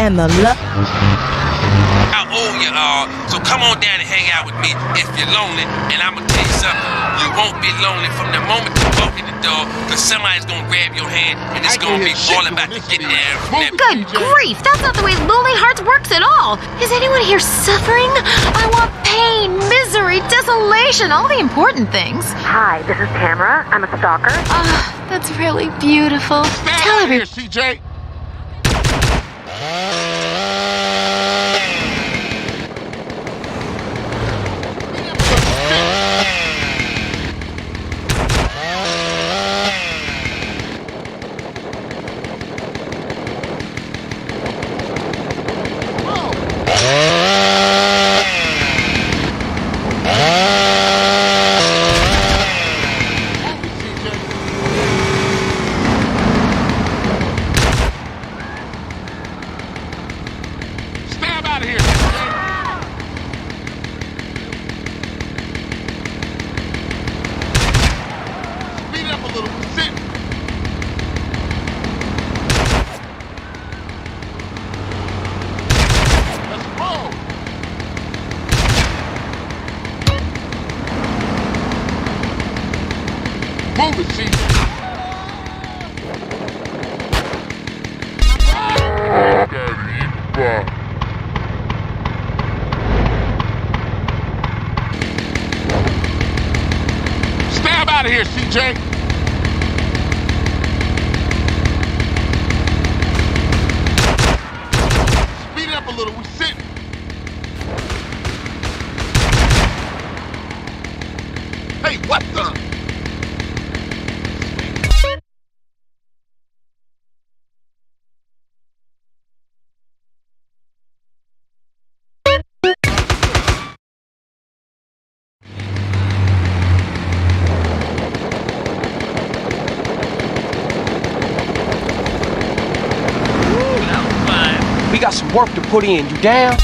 and the love. How old you are, so come on down and hang out with me if you're lonely. And I'm gonna tell you something, you won't be lonely from the moment you walk in the door, because somebody's gonna grab your hand and it's gonna be all about to get there from that. Good grief, that's not the way Lonely Hearts works at all. Is anyone here suffering? I want pain, misery, desolation, all the important things. Hi, this is Tamara. I'm a stalker. That's really beautiful. Tell everyone. CJ. Move it, CJ. Stab out of here, CJ. Speed it up a little. We're sitting. Hey, what the? We got some work to put in. You down?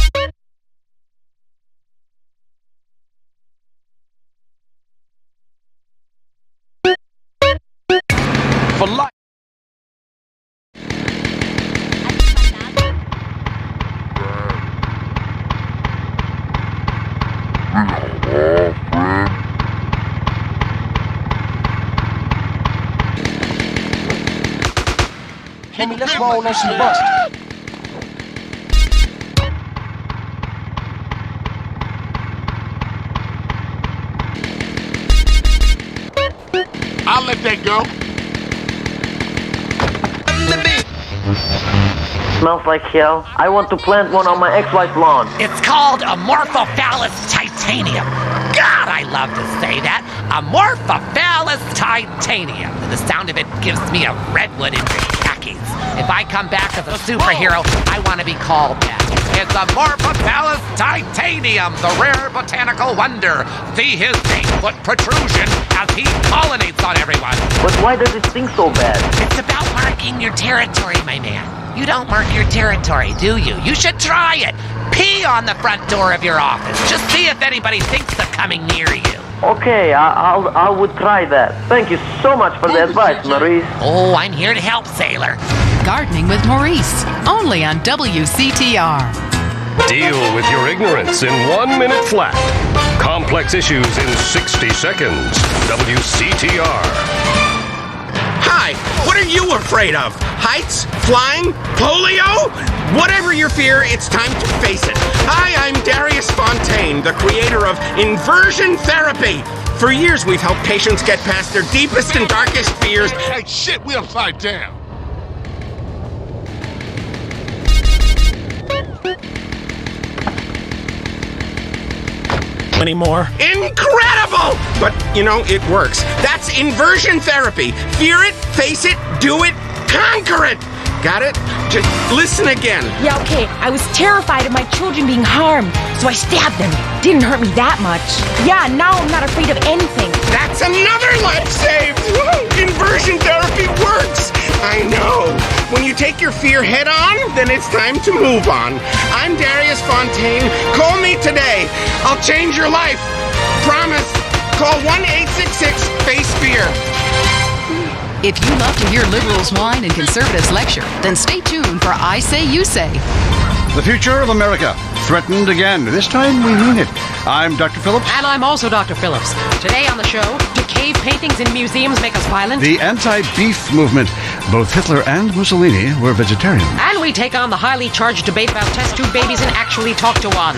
For life. Henry, let's roll on some bust. I'll let that go. Smells like hell. I want to plant one on my ex-wife's lawn. It's called Amorphophallus titanium. God, I love to say that. Amorphophallus titanium. The sound of it gives me a redwood in the khakis. If I come back as a superhero, I want to be called that. It's Amorphophallus titanium, the rare botanical wonder. See his 8-foot protrusion as he pollinates on everyone. But why does it sting so bad? It's about marking your territory, my man. You don't mark your territory, do you? You should try it. Pee on the front door of your office. Just see if anybody thinks of coming near you. Okay, I would try that. Thank you so much for the advice, Maurice. Oh, I'm here to help, sailor. Gardening with Maurice, only on WCTR. Deal with your ignorance in 1 minute flat. Complex issues in 60 seconds. WCTR. Hi, what are you afraid of? Heights? Flying? Polio? Whatever your fear, it's time to face it. Hi, I'm Andreas, the creator of inversion therapy. For years, we've helped patients get past their deepest and darkest fears. Hey, shit, we upside down. Anymore. Incredible! But, you know, it works. That's inversion therapy. Fear it, face it, do it, conquer it. Got it? Just listen again. Yeah, okay. I was terrified of my children being harmed, so I stabbed them. Didn't hurt me that much. Yeah, now I'm not afraid of anything. That's another life saved! Inversion therapy works! I know. When you take your fear head on, then it's time to move on. I'm Darius Fontaine. Call me today. I'll change your life. Promise. Call 1-866-FACE-FEAR. If you love to hear liberals whine and conservatives lecture, then stay tuned for I Say, You Say. The future of America, threatened again. This time we mean it. I'm Dr. Phillips. And I'm also Dr. Phillips. Today on the show, do cave paintings in museums make us violent? The anti-beef movement. Both Hitler and Mussolini were vegetarian. And we take on the highly charged debate about test tube babies and actually talk to one.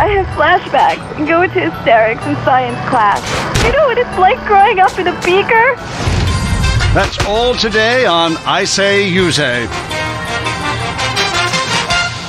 I have flashbacks and go into hysterics in science class. You know what it's like growing up in a beaker? That's all today on I Say, You Say.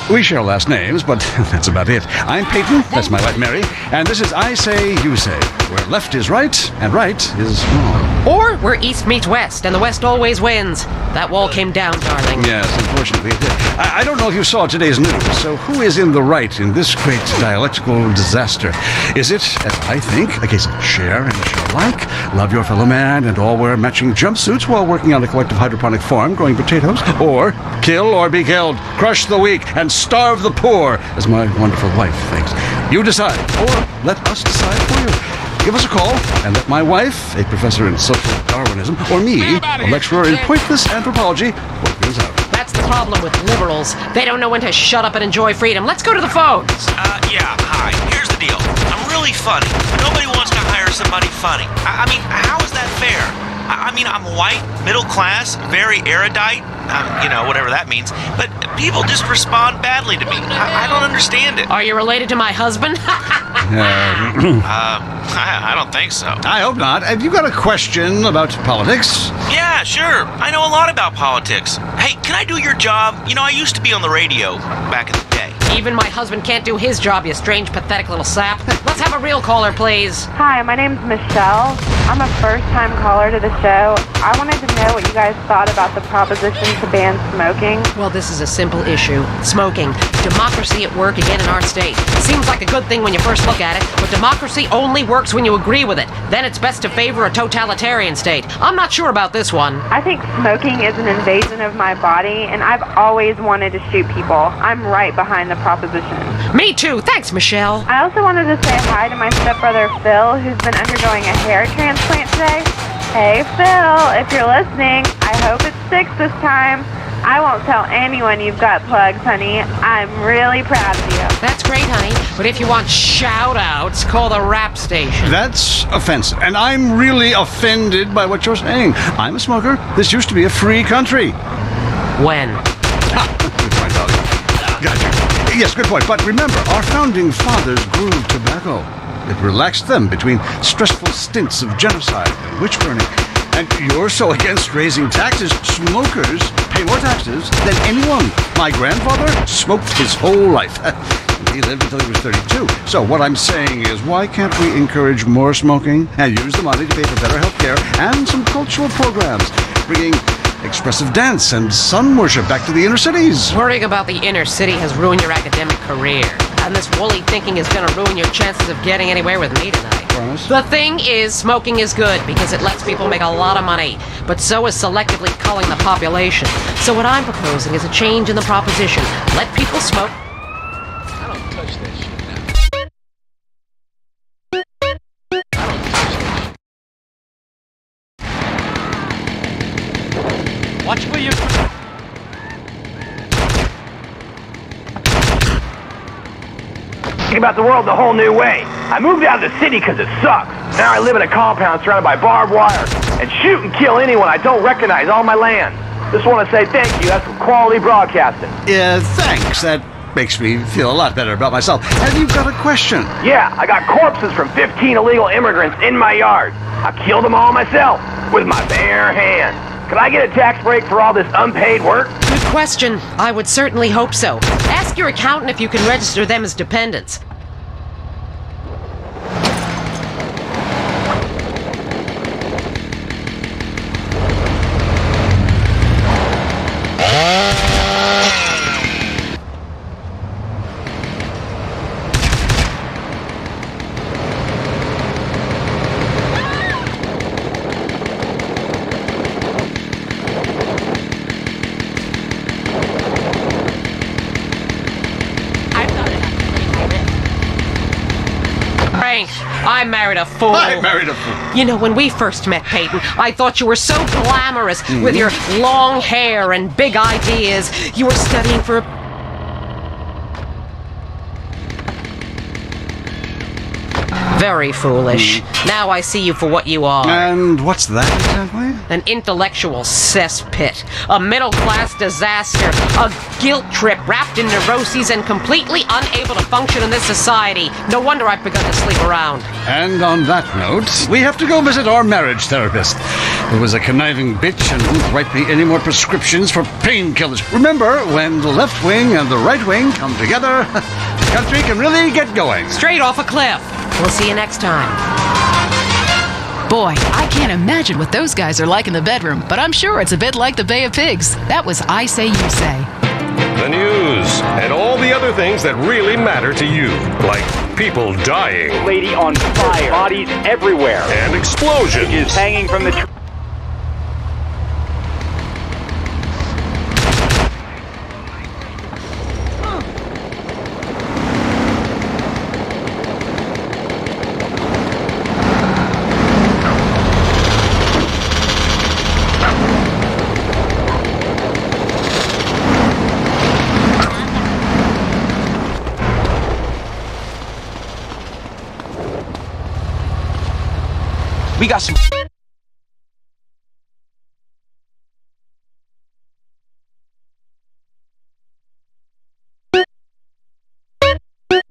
We share last names, but that's about it. I'm Peyton, that's my wife Mary, and this is I Say, You Say, where left is right and right is wrong. Or where east meets west, and the west always wins. That wall came down, darling. Yes, unfortunately it did. I don't know if you saw today's news, so who is in the right in this great dialectical disaster? Is it, as I think, a case of share and share alike, love your fellow man, and all wear matching jumpsuits while working on a collective hydroponic farm growing potatoes? Or kill or be killed, crush the weak, and starve the poor, as my wonderful wife thinks. You decide, or let us decide for you. Give us a call and let my wife, a professor in social Darwinism, or me, a lecturer in pointless anthropology, work things out. That's the problem with liberals. They don't know when to shut up and enjoy freedom. Let's go to the phones. Yeah, hi. Here's the deal. I'm really funny. Nobody wants to hire somebody funny. I mean, how is that fair? I mean, I'm white, middle class, very erudite, whatever that means. But people just respond badly to me. I don't understand it. Are you related to my husband? I don't think so. I hope not. Have you got a question about politics? Yeah, sure. I know a lot about politics. Hey, can I do your job? You know, I used to be on the radio back in the day. Even my husband can't do his job, you strange, pathetic little sap. Let's have a real caller, please. Hi, my name's Michelle. I'm a first-time caller to the show. I wanted to know what you guys thought about the proposition to ban smoking. Well, this is a simple issue. Smoking. Democracy at work again in our state. Seems like a good thing when you first look at it, but democracy only works when you agree with it. Then it's best to favor a totalitarian state. I'm not sure about this one. I think smoking is an invasion of my body, and I've always wanted to shoot people. I'm right behind the proposition. Me too. Thanks, Michelle. I also wanted to say hi to my stepbrother Phil, who's been undergoing a hair transplant today. Hey Phil, if you're listening, I hope it sticks this time. I won't tell anyone you've got plugs, honey. I'm really proud of you. That's great, honey. But if you want shout-outs, call the rap station. That's offensive, and I'm really offended by what you're saying. I'm a smoker. This used to be a free country. When? Good point, darling. Gotcha. Yes, good point. But remember, our founding fathers grew tobacco. It relaxed them between stressful stints of genocide and witch burning. And you're so against raising taxes, smokers pay more taxes than anyone. My grandfather smoked his whole life. He lived until he was 32. So what I'm saying is, why can't we encourage more smoking and use the money to pay for better health care and some cultural programs, bringing expressive dance and sun worship back to the inner cities? Worrying about the inner city has ruined your academic career. And this woolly thinking is going to ruin your chances of getting anywhere with me tonight. Promise? The thing is, smoking is good because it lets people make a lot of money, but so is selectively culling the population. So what I'm proposing is a change in the proposition. Let people smoke. I don't touch that shit now. I don't touch that shit. Watch where you're... About the world the whole new way. I moved out of the city because it sucks. Now I live in a compound surrounded by barbed wire and shoot and kill anyone I don't recognize on my land. Just want to say thank you. That's some quality broadcasting. Thanks. That makes me feel a lot better about myself. Have you got a question? Yeah, I got corpses from 15 illegal immigrants in my yard. I killed them all myself with my bare hands. Could I get a tax break for all this unpaid work? Good question. I would certainly hope so. Ask your accountant if you can register them as dependents. I married a fool. I married a fool. You know, when we first met, Peyton, I thought you were so glamorous with your long hair and big ideas. You were studying for a... Very foolish. Now I see you for what you are. And what's that exactly? An intellectual cesspit. A middle-class disaster. A guilt trip wrapped in neuroses and completely unable to function in this society. No wonder I've begun to sleep around. And on that note, we have to go visit our marriage therapist, who was a conniving bitch and won't write me any more prescriptions for painkillers. Remember, when the left wing and the right wing come together, the country can really get going. Straight off a cliff. We'll see you next time. Boy, I can't imagine what those guys are like in the bedroom, but I'm sure it's a bit like the Bay of Pigs. That was I Say, You Say. The news and all the other things that really matter to you, like people dying. Lady on fire. Bodies everywhere. And explosions. Is hanging from the tree. We got some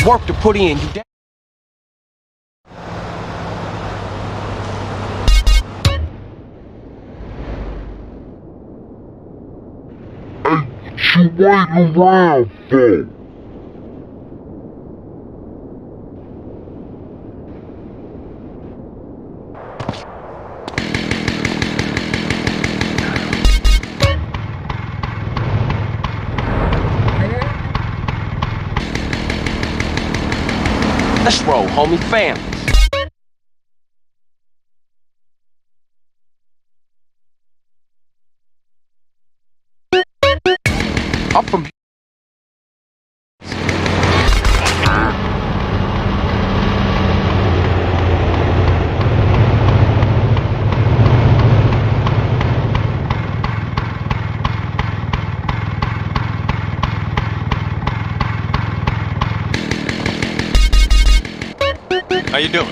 work to put in. You waiting around for? Let's roll, homie. Family. I'm from... How you doing?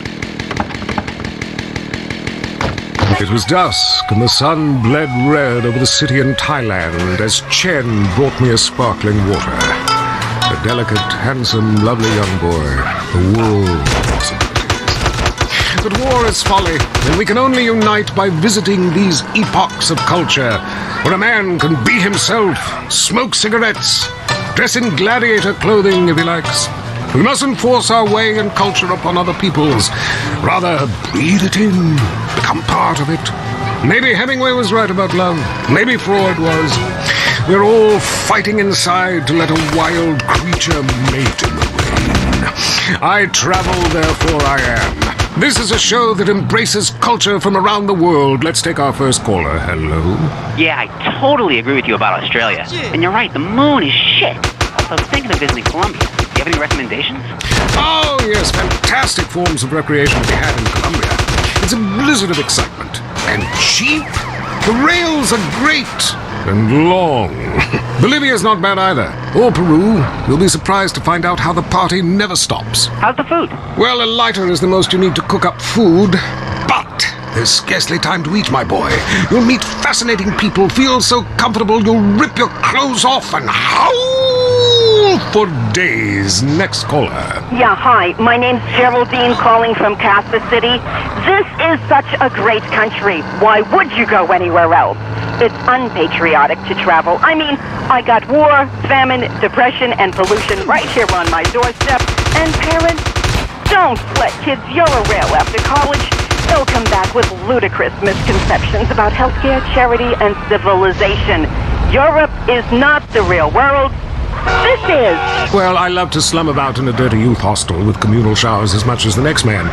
It was dusk, and the sun bled red over the city in Thailand as Chen brought me a sparkling water. A delicate, handsome, lovely young boy. A world of possibilities. But war is folly, and we can only unite by visiting these epochs of culture, where a man can be himself, smoke cigarettes, dress in gladiator clothing if he likes. We mustn't force our way and culture upon other people's. Rather, breathe it in, become part of it. Maybe Hemingway was right about love. Maybe Freud was. We're all fighting inside to let a wild creature mate in the rain. I travel, therefore I am. This is a show that embraces culture from around the world. Let's take our first caller. Hello? Yeah, I totally agree with you about Australia. And you're right, the moon is shit. I was thinking of visiting Colombia. Do you have any recommendations? Oh, yes, fantastic forms of recreation to be had in Colombia. It's a blizzard of excitement. And cheap. The rails are great. And long. Bolivia's not bad either. Or Peru. You'll be surprised to find out how the party never stops. How's the food? Well, a lighter is the most you need to cook up food. But there's scarcely time to eat, my boy. You'll meet fascinating people, feel so comfortable you'll rip your clothes off and howl for days. Next caller. Yeah, hi. My name's Geraldine, calling from Kansas City. This is such a great country. Why would you go anywhere else? It's unpatriotic to travel. I mean, I got war, famine, depression, and pollution right here on my doorstep. And parents, don't let kids Euro rail after college. They'll come back with ludicrous misconceptions about healthcare, charity, and civilization. Europe is not the real world. This is. Well, I love to slum about in a dirty youth hostel with communal showers as much as the next man.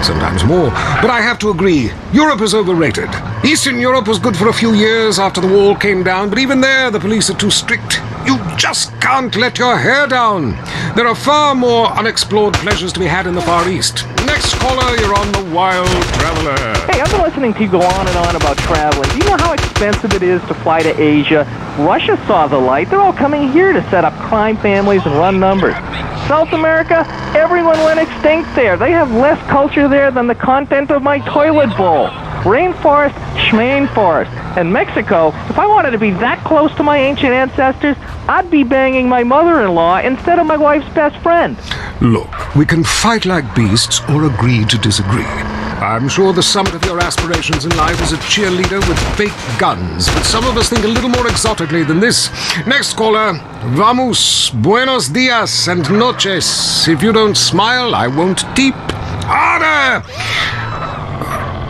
Sometimes more. But I have to agree, Europe is overrated. Eastern Europe was good for a few years after the wall came down, but even there the police are too strict. You just can't let your hair down. There are far more unexplored pleasures to be had in the Far East. Next caller, you're on the Wild Traveler. Hey, I've been listening to you go on and on about traveling. Do you know how expensive it is to fly to Asia? Russia saw the light. They're all coming here to set up crime families and run numbers. South America, everyone went extinct there. They have less culture there than the content of my toilet bowl. Rainforest, schmainforest. And Mexico, if I wanted to be that close to my ancient ancestors, I'd be banging my mother-in-law instead of my wife's best friend. Look, we can fight like beasts or agree to disagree. I'm sure the summit of your aspirations in life is a cheerleader with fake guns, but some of us think a little more exotically than this. Next caller, vamos, buenos dias and noches. If you don't smile, I won't tip. Harder!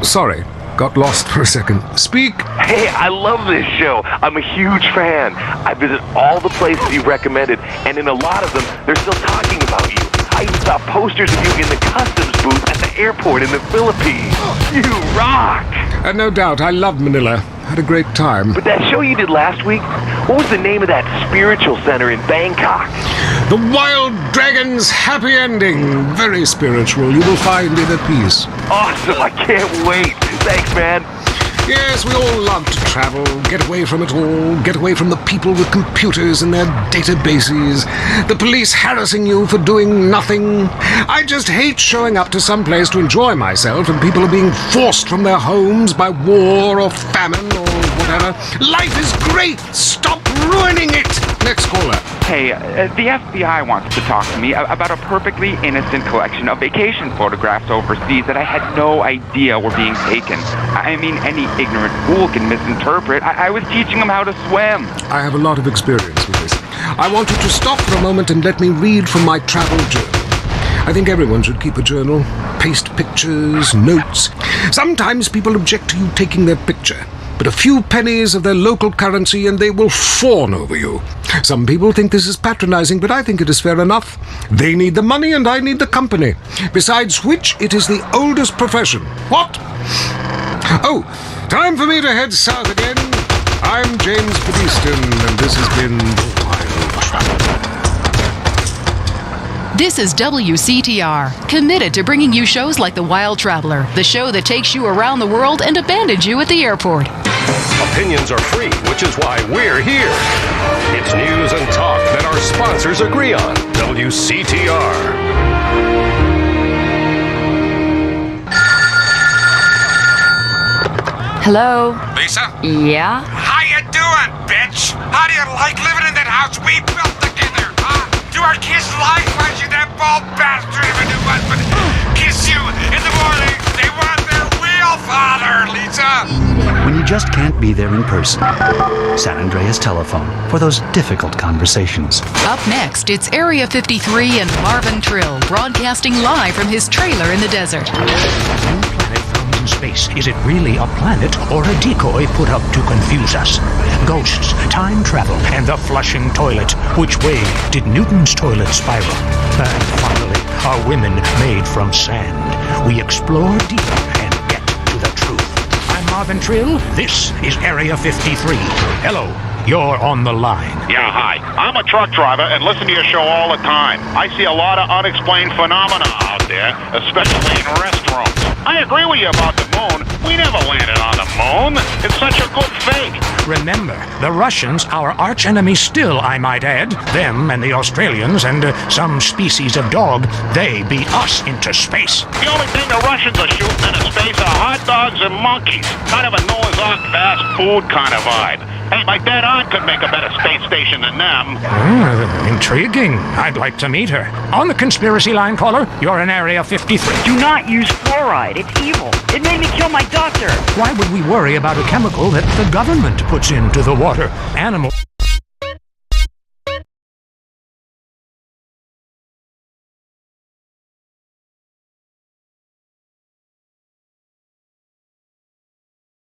Sorry, got lost for a second. Speak. Hey, I love this show. I'm a huge fan. I visit all the places you recommended, and in a lot of them, they're still talking about you. I even saw posters of you in the customs booth at the airport in the Philippines. You rock! No doubt, I love Manila. Had a great time. But that show you did last week, what was the name of that spiritual center in Bangkok? The Wild Dragon's Happy Ending. Very spiritual. You will find inner peace. Awesome, I can't wait. Thanks, man. Yes, we all love to travel, get away from it all, get away from the people with computers and their databases, the police harassing you for doing nothing. I just hate showing up to some place to enjoy myself and people are being forced from their homes by war or famine or whatever. Life is great! Stop ruining it! Next caller. Hey, the FBI wants to talk to me about a perfectly innocent collection of vacation photographs overseas that I had no idea were being taken. I mean, any ignorant fool can misinterpret. I was teaching them how to swim. I have a lot of experience with this. I want you to stop for a moment and let me read from my travel journal. I think everyone should keep a journal. Paste pictures, notes. Sometimes people object to you taking their picture. But a few pennies of their local currency and they will fawn over you. Some people think this is patronizing, but I think it is fair enough. They need the money and I need the company. Besides which, it is the oldest profession. What? Oh, time for me to head south again. I'm James Beeston, and this has been The Wild Traveler. This is WCTR, committed to bringing you shows like The Wild Traveler, the show that takes you around the world and abandons you at the airport. Opinions are free, which is why we're here. It's news and talk that our sponsors agree on. WCTR. Hello? Lisa? Yeah? How you doing, bitch? How do you like living in that house we built together, huh? Do our kids likewise, you that bald bastard of a new husband? Kiss you in the morning. They want their real father, Lisa. When you just can't be there in person, San Andreas Telephone for those difficult conversations. Up next, it's Area 53 and Marvin Trill broadcasting live from his trailer in the desert. In space. Is it really a planet or a decoy put up to confuse us? Ghosts, time travel, and the flushing toilet. Which way did Newton's toilet spiral? And finally, are women made from sand? We explore deeper and get to the truth. I'm Marvin Trill. This is Area 53. Hello. You're on the line. Yeah, hi. I'm a truck driver and listen to your show all the time. I see a lot of unexplained phenomena out there, especially in restrooms. I agree with you about the moon. We never landed on the moon. It's such a good fake. Remember, the Russians, our archenemy still, I might add, them and the Australians and some species of dog, they beat us into space. The only thing the Russians are shooting into space are hot dogs and monkeys. Kind of a Noah's Ark fast food kind of vibe. Hey, my dead aunt could make a better space station than them. Intriguing. I'd like to meet her. On the conspiracy line, caller, you're in Area 53. Do not use fluoride. It's evil. It made me kill my doctor. Why would we worry about a chemical that the government puts into the water? Animals